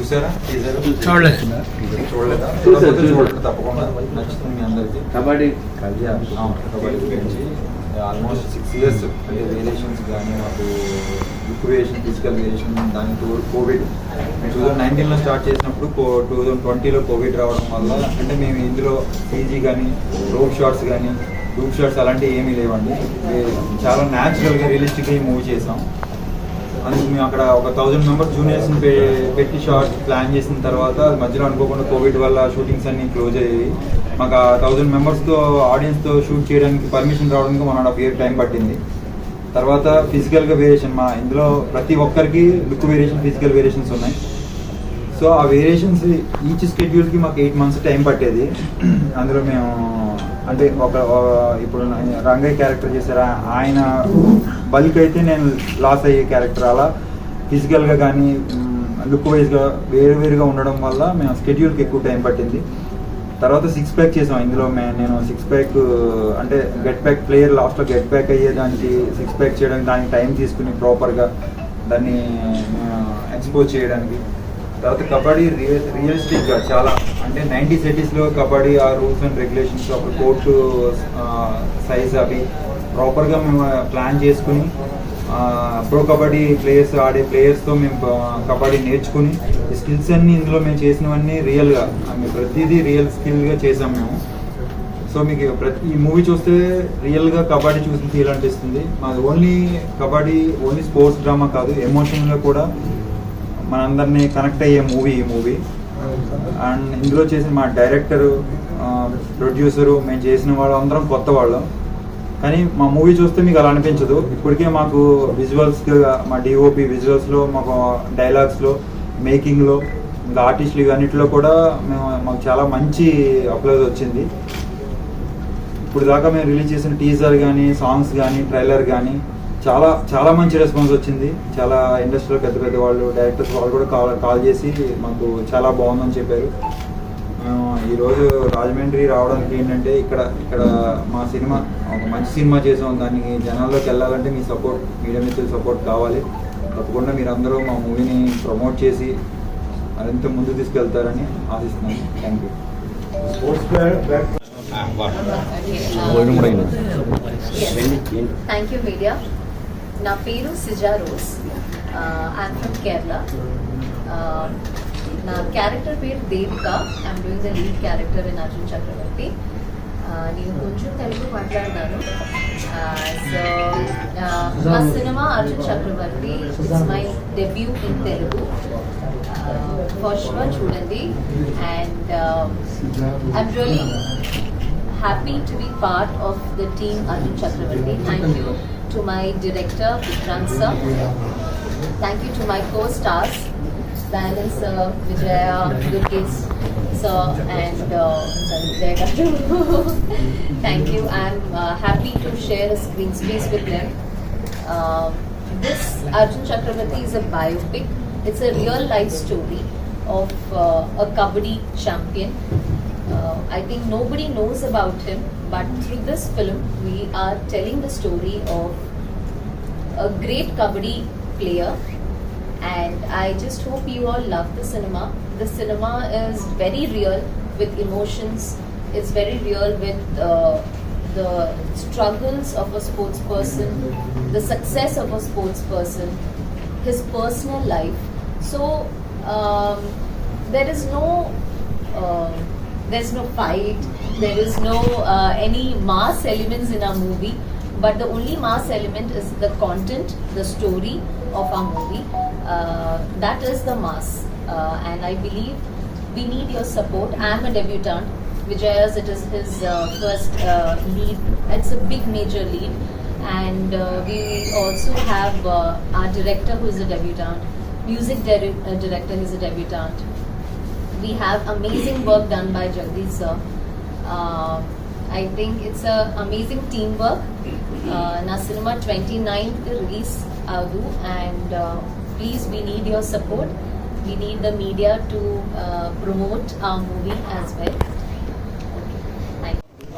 చూసారా? చూడలేదా? తప్పకుండా నచ్చుతుంది మీ అందరికి. కబడ్డీ గురించి ఆల్మోస్ట్ 6 years అంటే వేరియేషన్స్ కానీ మాకు లుక్ వేరియేషన్, ఫిజికల్ వేరియేషన్, దానికి కోవిడ్ 2019లో స్టార్ట్ చేసినప్పుడు 2020లో కోవిడ్ రావడం వల్ల అంటే మేము ఇందులో పీజీ కానీ రోప్ షాట్స్ కానీ గ్రూప్ షాట్స్ అలాంటివి ఏమీ లేవండి. చాలా న్యాచురల్గా రియలిస్టిక్గా ఈ మూవీ చేసాం. అందుకు మేము అక్కడ ఒక 1000 members జూనియర్స్ని పెట్టి షార్ట్ ప్లాన్ చేసిన తర్వాత మధ్యలో అనుకోకుండా కోవిడ్ వల్ల షూటింగ్స్ అన్నీ క్లోజ్ అయ్యాయి. మాకు ఆ 1000 members ఆడియన్స్తో షూట్ చేయడానికి పర్మిషన్ రావడానికి 1.5 year టైం పట్టింది. తర్వాత ఫిజికల్గా వేరియేషన్, మా ఇందులో ప్రతి ఒక్కరికి లుక్ వేరియేషన్, ఫిజికల్ వేరియేషన్స్ ఉన్నాయి. సో ఆ వేరియేషన్స్ ఈచ్ స్కెడ్యూల్కి మాకు 8 months టైం పట్టేది. అందులో మేము అంటే ఇప్పుడు రంగయ్య క్యారెక్టర్ చేశారా, ఆయన బల్క్ అయితే నేను లాస్ అయ్యే క్యారెక్టర్. అలా ఫిజికల్గా కానీ లుక్ వైజ్గా వేరుగా ఉండడం వల్ల మేము స్కెడ్యూల్కి ఎక్కువ టైం పట్టింది. తర్వాత 6 pack చేసాం. ఇందులో నేను 6 pack అంటే గెట్ బ్యాక్ ప్లేయర్ లాస్ట్లో గెట్ బ్యాక్ అయ్యేదానికి 6 pack చేయడానికి దానికి టైం తీసుకుని ప్రాపర్గా దాన్ని ఎక్స్పోజ్ చేయడానికి. తర్వాత కబడ్డీ రియలిస్టిక్గా చాలా అంటే 90s 80sలో కబడ్డీ ఆ రూల్స్ అండ్ రెగ్యులేషన్స్, అప్పుడు కోర్టు సైజ్ అవి ప్రాపర్గా మేము ప్లాన్ చేసుకుని ప్రో కబడ్డీ ప్లేయర్స్ ఆడే ప్లేయర్స్తో మేము కబడ్డీ నేర్చుకుని ఈ స్కిల్స్ అన్నీ ఇందులో మేము చేసినవన్నీ రియల్గా ప్రతిదీ రియల్ స్కిల్గా చేసాం మేము. సో మీకు ఈ మూవీ చూస్తే రియల్గా కబడ్డీ చూసిన ఫీల్ అనిపిస్తుంది. మాది కబడ్డీ ఓన్లీ స్పోర్ట్స్ డ్రామా కాదు, ఎమోషనల్గా కూడా మనందరినీ కనెక్ట్ అయ్యే ఈ మూవీ. అండ్ ఇందులో చేసిన మా డైరెక్టరు, ప్రొడ్యూసరు, మేము చేసిన వాళ్ళు అందరం కొత్త వాళ్ళం. కానీ మా మూవీ చూస్తే మీకు అలా అనిపించదు. ఇప్పటికే మాకు విజువల్స్గా మా డిఓపి విజువల్స్లో, మాకు డైలాగ్స్లో, మేకింగ్లో, ఇంకా ఆర్టిస్టులు అన్నింటిలో కూడా మాకు చాలా మంచి అప్లోజ్ వచ్చింది. ఇప్పుడు దాకా మేము రిలీజ్ చేసిన టీజర్ కానీ, సాంగ్స్ కానీ, ట్రైలర్ కానీ చాలా చాలా మంచి రెస్పాన్స్ వచ్చింది. చాలా ఇండస్ట్రీలో పెద్ద వాళ్ళు, డైరెక్టర్స్ వాళ్ళు కూడా కాల్ చేసి మాకు చాలా బాగుందని చెప్పారు. ఈరోజు రాజమండ్రి రావడానికి ఏంటంటే ఇక్కడ మా సినిమా ఒక మంచి సినిమా చేసాం. దానికి జనాల్లోకి వెళ్ళాలంటే మీ సపోర్ట్, మీడియా మిత్రుల సపోర్ట్ కావాలి. తప్పకుండా మీరు అందరూ మా మూవీని ప్రమోట్ చేసి మరింత ముందుకు తీసుకెళ్తారని ఆశిస్తున్నాను. Thank you. Thank you media. నా పేరు Sija Rose. I'm from Kerala. నా క్యారెక్టర్ పేరు Devika. I'm doing the lead character in Arjun Chakravarthy. నేను కొంచెం తెలుగు మాట్లాడతాను. సో మా cinema Arjun Chakravarthy it's my debut in Telugu. First one చూడండి. And I'm really happy to be part of the team Arjun Chakravarti. Thank you to my director Vikrant sir. Thank you to my co-stars Balan sir, Vijaya, Durgesh sir and Vijay Gadu. Thank you. I'm happy to share a screen space with them. This Arjun Chakravarti is a biopic. It's a real life story of a kabaddi champion. I think nobody knows about him, but through this film we are telling the story of a great kabaddi player, and I just hope you all love the cinema. The cinema is very real with emotions. It's very real with the struggles of a sports person, the success of a sports person, his personal life. So there is no there's no fight, there is no any mass elements in our movie, but the only mass element is the content, the story of our movie. That is the mass, and I believe we need your support. I am a debutant. Vijaya's, it is his first lead. It's a big major lead, and we also have our director who is a debutant, music director who is a debutant. We have amazing work done by Jagdish sir. I think it's a amazing teamwork. Na cinema 29th release adu, and please we need your support. We need the media to promote our movie as well. Thank you.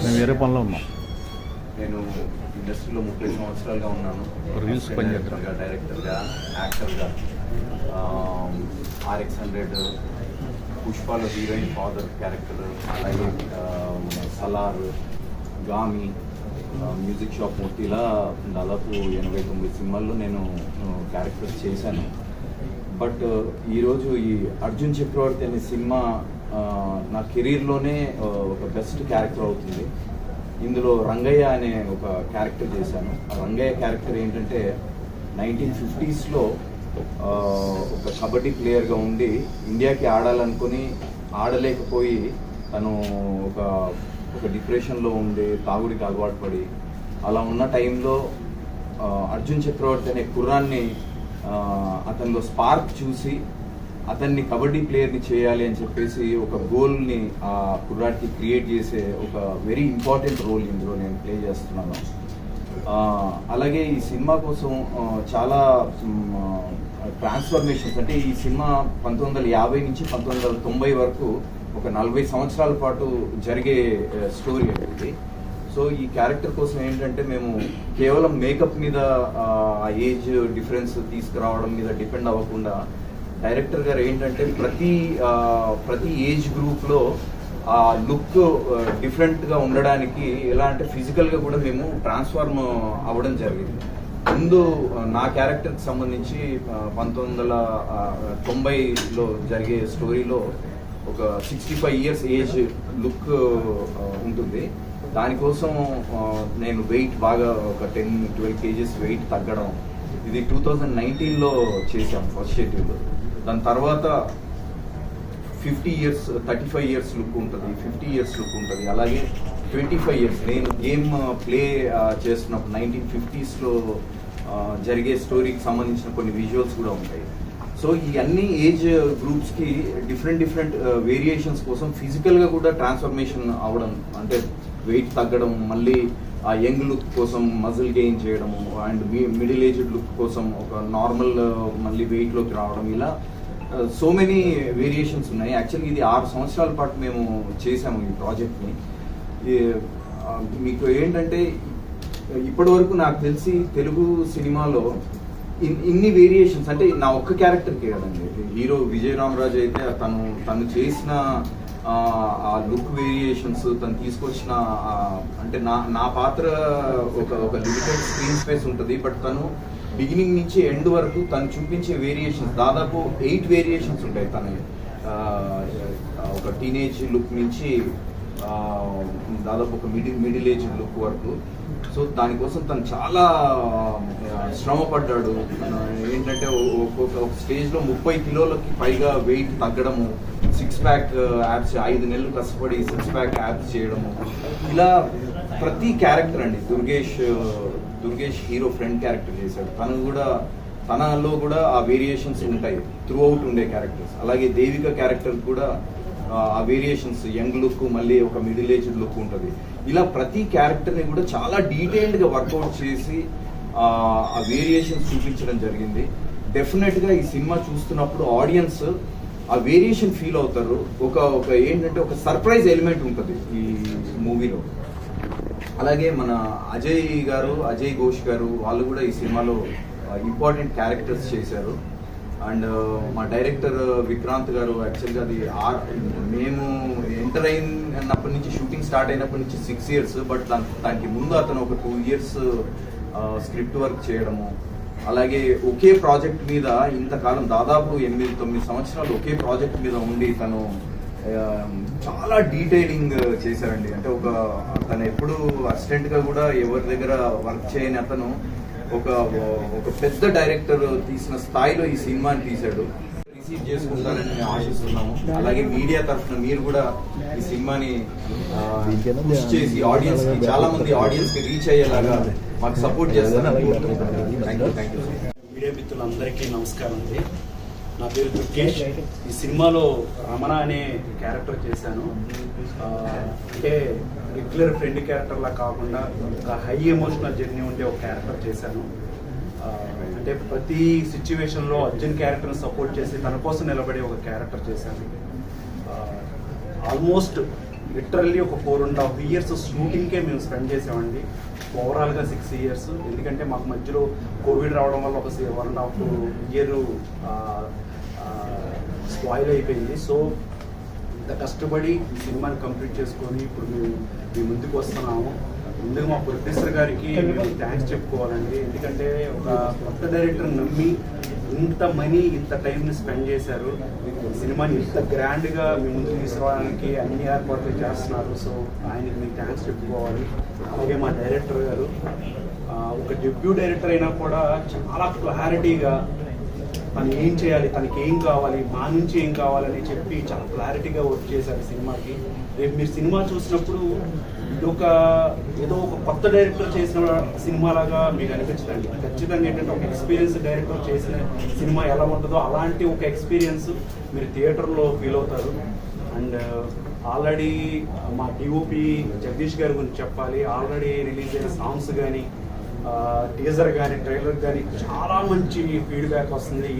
మేము వేరే పనిలో ఉన్నాం. నేను ఇండస్ట్రీలో 30 సంవత్సరాలుగా ఉన్నాను. Reels పనిచేస్తాను, డైరెక్టర్గా, యాక్టర్గా. RX100, పుష్పాలో హీరోయిన్ ఫాదర్ క్యారెక్టర్, అలాగే సలార్, గామి, మ్యూజిక్ షాప్ మూర్తి, ఇలా దాదాపు 89 సినిమాల్లో నేను క్యారెక్టర్స్ చేశాను. బట్ ఈరోజు ఈ అర్జున్ చక్రవర్తి అనే సినిమా నా కెరీర్లోనే ఒక బెస్ట్ క్యారెక్టర్ అవుతుంది. ఇందులో రంగయ్య అనే ఒక క్యారెక్టర్ చేశాను. ఆ రంగయ్య క్యారెక్టర్ ఏంటంటే 1950s ఒక కబడ్డీ ప్లేయర్గా ఉండి ఇండియాకి ఆడాలనుకుని ఆడలేకపోయి తను ఒక డిప్రెషన్లో ఉండి తాగుడికి అలవాటు పడి అలా ఉన్న టైంలో అర్జున్ చక్రవర్తి అనే కుర్రాన్ని అతనిలో స్పార్క్ చూసి అతన్ని కబడ్డీ ప్లేయర్ని చేయాలి అని చెప్పేసి ఒక గోల్ని ఆ కుర్రాడికి క్రియేట్ చేసే ఒక వెరీ ఇంపార్టెంట్ రోల్ ఇందులో నేను ప్లే చేస్తున్నాను. అలాగే ఈ సినిమా కోసం చాలా ట్రాన్స్ఫర్మేషన్స్, అంటే ఈ సినిమా 1950 నుంచి 1990 వరకు ఒక 40 సంవత్సరాల పాటు జరిగే స్టోరీ అనేది. సో ఈ క్యారెక్టర్ కోసం ఏంటంటే మేము కేవలం మేకప్ మీద ఆ ఏజ్ డిఫరెన్స్ తీసుకురావడం మీద డిపెండ్ అవ్వకుండా డైరెక్టర్ గారు ఏంటంటే ప్రతి ఏజ్ గ్రూప్లో ఆ లుక్ డిఫరెంట్గా ఉండడానికి ఎలా అంటే ఫిజికల్గా కూడా మేము ట్రాన్స్ఫార్మ్ అవ్వడం జరిగింది. ముందు నా క్యారెక్టర్కి సంబంధించి 1990లో జరిగే స్టోరీలో ఒక 65 ఇయర్స్ ఏజ్ లుక్ ఉంటుంది. దానికోసం నేను వెయిట్ బాగా ఒక 10-12 kgs వెయిట్ తగ్గడం, ఇది 2019లో చేశాం ఫస్ట్ షెడ్యూల్. దాని తర్వాత 50 ఇయర్స్ 35 ఇయర్స్ లుక్ ఉంటుంది, 50 ఇయర్స్ లుక్ ఉంటుంది, అలాగే 25 ఇయర్స్. నేను గేమ్ ప్లే చేస్తున్నప్పుడు 1950s జరిగే స్టోరీకి సంబంధించిన కొన్ని విజువల్స్ కూడా ఉంటాయి. సో ఈ అన్ని ఏజ్ గ్రూప్స్కి డిఫరెంట్ వేరియేషన్స్ కోసం ఫిజికల్గా కూడా ట్రాన్స్ఫర్మేషన్ అవ్వడం, అంటే వెయిట్ తగ్గడం, మళ్ళీ ఆ యంగ్ లుక్ కోసం మజిల్ గెయిన్ చేయడము, అండ్ మిడిల్ ఏజ్డ్ లుక్ కోసం ఒక నార్మల్ మళ్ళీ వెయిట్లోకి రావడం, ఇలా సో మెనీ వేరియేషన్స్ ఉన్నాయి. యాక్చువల్లీ ఇది 6 సంవత్సరాల పాటు మేము చేసాము ఈ ప్రాజెక్ట్ని. మీకు ఏంటంటే ఇప్పటి వరకు నాకు తెలిసి తెలుగు సినిమాలో ఇన్ని వేరియేషన్స్, అంటే నా ఒక్క క్యారెక్టర్కి కదండి, హీరో విజయ్ రామరాజు అయితే తను చేసిన ఆ లుక్ వేరియేషన్స్, తను తీసుకొచ్చిన అంటే నా పాత్ర ఒక లిమిటెడ్ స్క్రీన్ స్పేస్ ఉంటుంది, బట్ తను బిగినింగ్ నుంచి ఎండ్ వరకు తను చూపించే వేరియేషన్స్ దాదాపు 8 వేరియేషన్స్ ఉంటాయి. తన ఒక టీనేజ్ లుక్ నుంచి దాదాపు ఒక మిడిల్ ఏజ్ లుక్ వరకు. సో దానికోసం తను చాలా శ్రమ పడ్డాడు. ఏంటంటే ఒక స్టేజ్లో 30 కిలోలకి పైగా వెయిట్ తగ్గడము, 6 ప్యాక్ యాప్స్ 5 నెలలు కష్టపడి 6 ప్యాక్ యాప్స్ చేయడము, ఇలా ప్రతి క్యారెక్టర్ అండి. దుర్గేష్ హీరో ఫ్రెండ్ క్యారెక్టర్ చేశాడు, తనలో కూడా ఆ వేరియేషన్స్ ఉంటాయి త్రూ అవుట్ ఉండే క్యారెక్టర్స్. అలాగే దేవిక క్యారెక్టర్ కూడా ఆ వేరియేషన్స్, యంగ్ లుక్, మళ్ళీ ఒక మిడిల్ ఏజ్డ్ లుక్ ఉంటుంది. ఇలా ప్రతి క్యారెక్టర్ని కూడా చాలా డీటెయిల్డ్గా వర్కౌట్ చేసి ఆ వేరియేషన్స్ చూపించడం జరిగింది. డెఫినెట్గా ఈ సినిమా చూస్తున్నప్పుడు ఆడియన్స్ ఆ వేరియేషన్ ఫీల్ అవుతారు. ఒక ఏంటంటే ఒక సర్ప్రైజ్ ఎలిమెంట్ ఉంటుంది ఈ మూవీలో. అలాగే మన అజయ్ ఘోష్ గారు వాళ్ళు కూడా ఈ సినిమాలో ఇంపార్టెంట్ క్యారెక్టర్స్ చేశారు. అండ్ మా డైరెక్టర్ విక్రాంత్ గారు, యాక్చువల్గా అది మేము ఎంటర్ అయినప్పటి నుంచి, షూటింగ్ స్టార్ట్ అయినప్పటి నుంచి 6 years, బట్ దానికి ముందు అతను ఒక 2 years స్క్రిప్ట్ వర్క్ చేయడము, అలాగే ఒకే ప్రాజెక్ట్ మీద ఇంతకాలం దాదాపు 8-9 సంవత్సరాలు ఒకే ప్రాజెక్ట్ మీద ఉండి తను చాలా డీటెయిలింగ్ చేశారండి. అంటే తను ఎప్పుడు అసిస్టెంట్గా కూడా ఎవరి దగ్గర వర్క్ చేయని అతను ఒక పెద్ద డైరెక్టర్ తీసిన స్థాయిలో ఈ సినిమాని తీశాడు. రిసీవ్ చేసుకుంటారని మేము ఆశిస్తున్నాము. అలాగే మీడియా తరఫున మీరు కూడా ఈ సినిమాని పుష్ చేసి చాలా మంది ఆడియన్స్ కి రీచ్ అయ్యేలాగా మాకు సపోర్ట్ చేస్తారని కోరుకుంటున్నాను. Thank you. మీడియా మిత్రులందరికీ నమస్కారం అండి. నా పేరు దుర్గేష్. ఈ సినిమాలో రమణ అనే క్యారెక్టర్ చేశాను. అంటే రెగ్యులర్ ఫ్రెండ్ క్యారెక్టర్లా కాకుండా ఒక హై ఎమోషనల్ జర్నీ ఉండే ఒక క్యారెక్టర్ చేశాను. అంటే ప్రతి సిచ్యువేషన్లో అర్జున్ క్యారెక్టర్ని సపోర్ట్ చేసి తన కోసం నిలబడే ఒక క్యారెక్టర్ చేశాను. ఆల్మోస్ట్ లిటరల్లీ ఒక 4.5 years షూటింగ్కే మేము స్పెండ్ చేసామండి. ఓవరాల్గా 6 years. ఎందుకంటే మాకు మధ్యలో కోవిడ్ రావడం వల్ల ఒక 1.5 year స్పాయిల్ అయిపోయింది. సో ఇంత కష్టపడి ఈ సినిమాని కంప్లీట్ చేసుకొని ఇప్పుడు మేము మీ ముందుకు వస్తున్నాము. ముందుగా మా ప్రొడ్యూసర్ గారికి మేము థ్యాంక్స్ చెప్పుకోవాలండి. ఎందుకంటే ఒక కొత్త డైరెక్టర్ నమ్మి ఇంత మనీ ఇంత టైంని స్పెండ్ చేశారు. సినిమాని ఇంత గ్రాండ్గా మీ ముందుకు తీసుకురావడానికి అన్ని ఏర్పాట్లు చేస్తున్నారు. సో ఆయనకి మీకు థ్యాంక్స్ చెప్పుకోవాలి. అలాగే మా డైరెక్టర్ గారు ఒక డెబ్యూ డైరెక్టర్ అయినా కూడా చాలా క్లారిటీగా తను ఏం చేయాలి, తనకి ఏం కావాలి, మా నుంచి ఏం కావాలని చెప్పి చాలా క్లారిటీగా వర్క్ చేశారు సినిమాకి. రేపు మీరు సినిమా చూసినప్పుడు ఏదో ఒక కొత్త డైరెక్టర్ చేసిన సినిమాలాగా మీకు అనిపించదండి. ఖచ్చితంగా ఏంటంటే ఒక ఎక్స్పీరియన్స్ డైరెక్టర్ చేసిన సినిమా ఎలా ఉంటుందో అలాంటి ఒక ఎక్స్పీరియన్స్ మీరు థియేటర్లో ఫీల్ అవుతారు. అండ్ ఆల్రెడీ మా డిఓపి జగదీష్ గారి గురించి చెప్పాలి. ఆల్రెడీ రిలీజ్ అయిన సాంగ్స్ కానీ, టీజర్ కానీ, ట్రైలర్ కానీ చాలా మంచి ఫీడ్బ్యాక్ వస్తుంది.